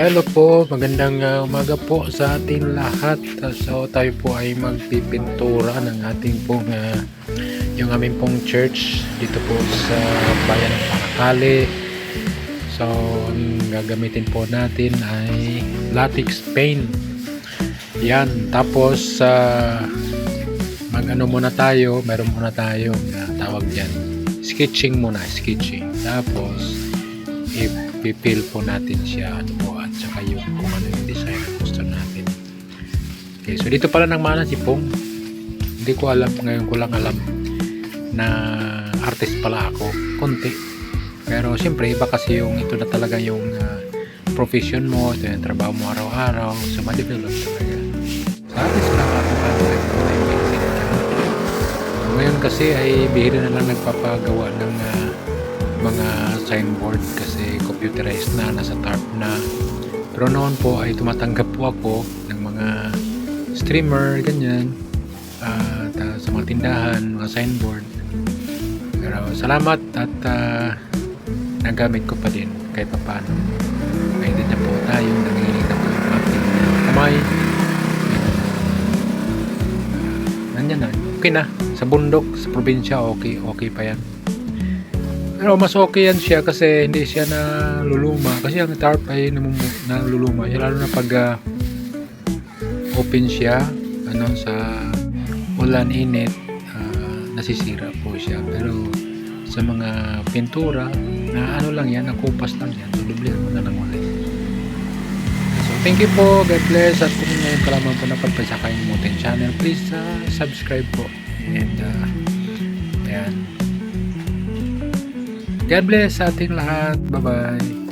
Hello po, magandang umaga po sa ating lahat. So tayo po ay magpipintura ng ating pong yung aming pong church dito po sa bayan ng Paracale. So ang gagamitin po natin ay latex paint. Yan, tapos mag-ano muna tayo, meron muna tayo tawag diyan. Sketching muna, sketching. Tapos ipipil po natin siya at saka yung kung ano yung design na gusto natin. Okay, so dito pala nang mana si Pong. Hindi ko alam, ngayon ko lang alam na artist pala ako, konti. Pero siyempre iba kasi yung ito na talaga yung profession mo, ito yung trabaho mo araw-araw, so ma-develop talaga. So artist lang ako ngayon kasi ay bihira na lang nagpapagawa ng mga signboard kasi computerized na, nasa tarp na. Pero noon po ay tumatanggap po ako ng mga streamer, ganyan, sa mga tindahan, mga signboard. Pero salamat at nagamit ko pa din kahit pa paano. Ngayon din na po tayo, nanginginig na po yung ating kamay. Nandiyan na, okay na. Sa bundok, sa probinsya, okay pa yan. Pero mas okay yan siya kasi hindi siya naluluma. Kasi ang tarp ay naluluma. Lalo na pag open siya, sa ulan, init, nasisira po siya. Pero sa mga pintura, na ano lang yan, nakupas lang yan. Dublihan mo na ng ulit. So thank you po, God bless. At kung ngayon ka lamang po napagpasakayin mo ating channel, please subscribe po. And ayan. God bless sa ating lahat. Bye-bye.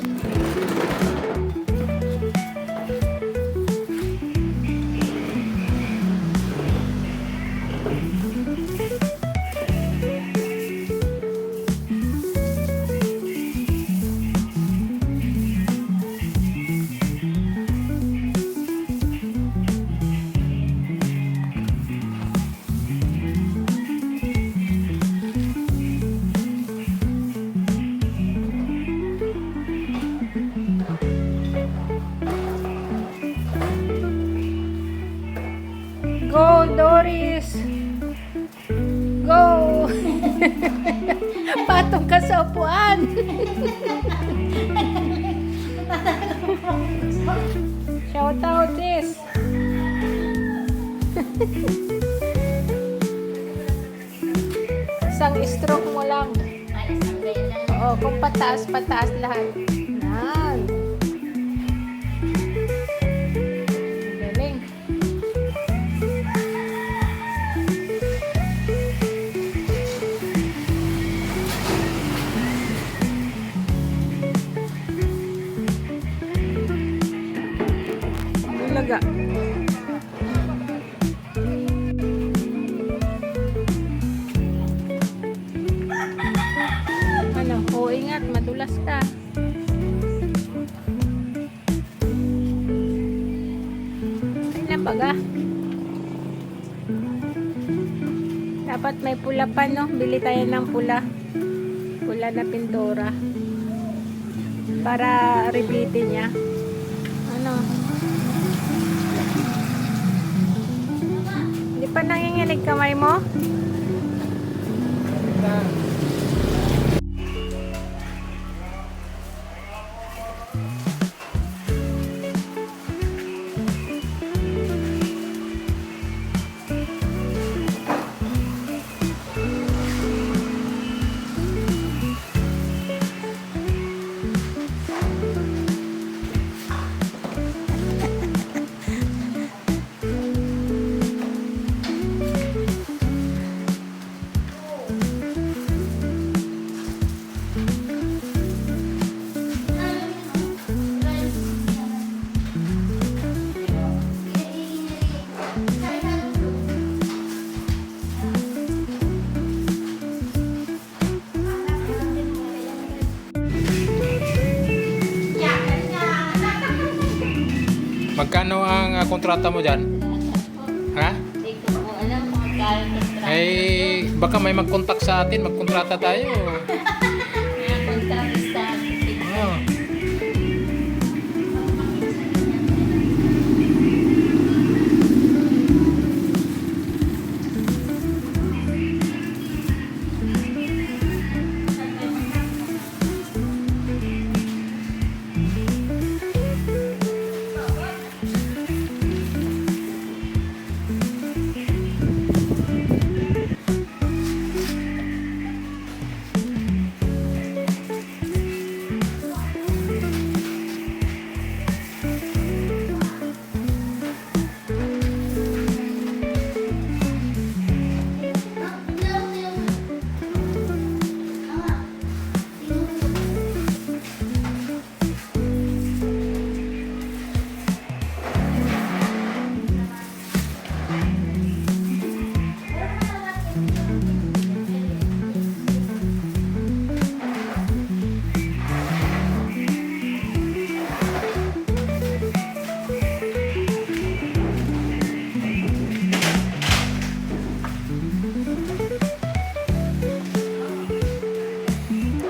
Go, Doris! Go! Patong ka sa upuan! Shout out, sis! Isang stroke mo lang. Oo, kung pataas lahat. Yan. Galing. Laga. Ano? O, ingat, madulas ka. Ano baga? Dapat may pula pa, no? Bili tayo ng pula. Pula na pintura. Para repeatin niya. Ano? Hindi pa nanginginig kamay mo? Magkano ang kontrata mo dyan? Ha? Hindi ko po alam kung magkano kontrata. Ay, baka may mag-contact sa atin, magkontrata tayo. Mga kontrata sa akin. Oh.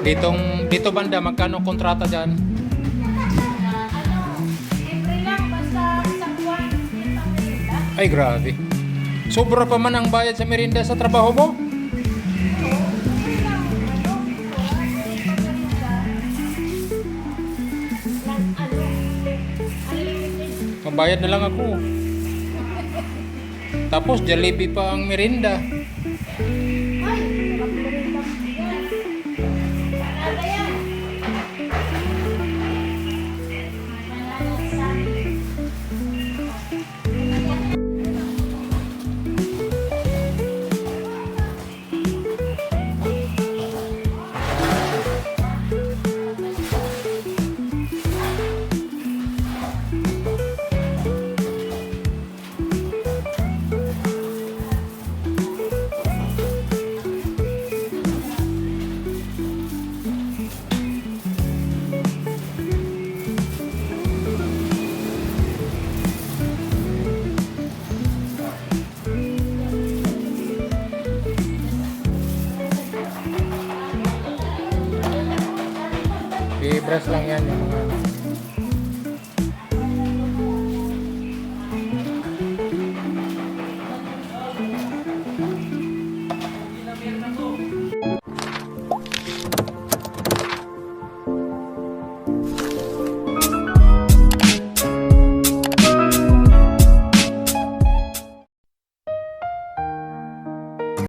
Dito banda, magkano kontrata dyan? Libre lang, basta isang buwan. Isang merienda. Ay, grabe. Sobra pa man ang bayad sa merienda sa trabaho mo? Mabayad na lang ako. Tapos, Jollibee pa ang merienda. Ay, sarap merienda. Panada yan. I-brush lang yan yung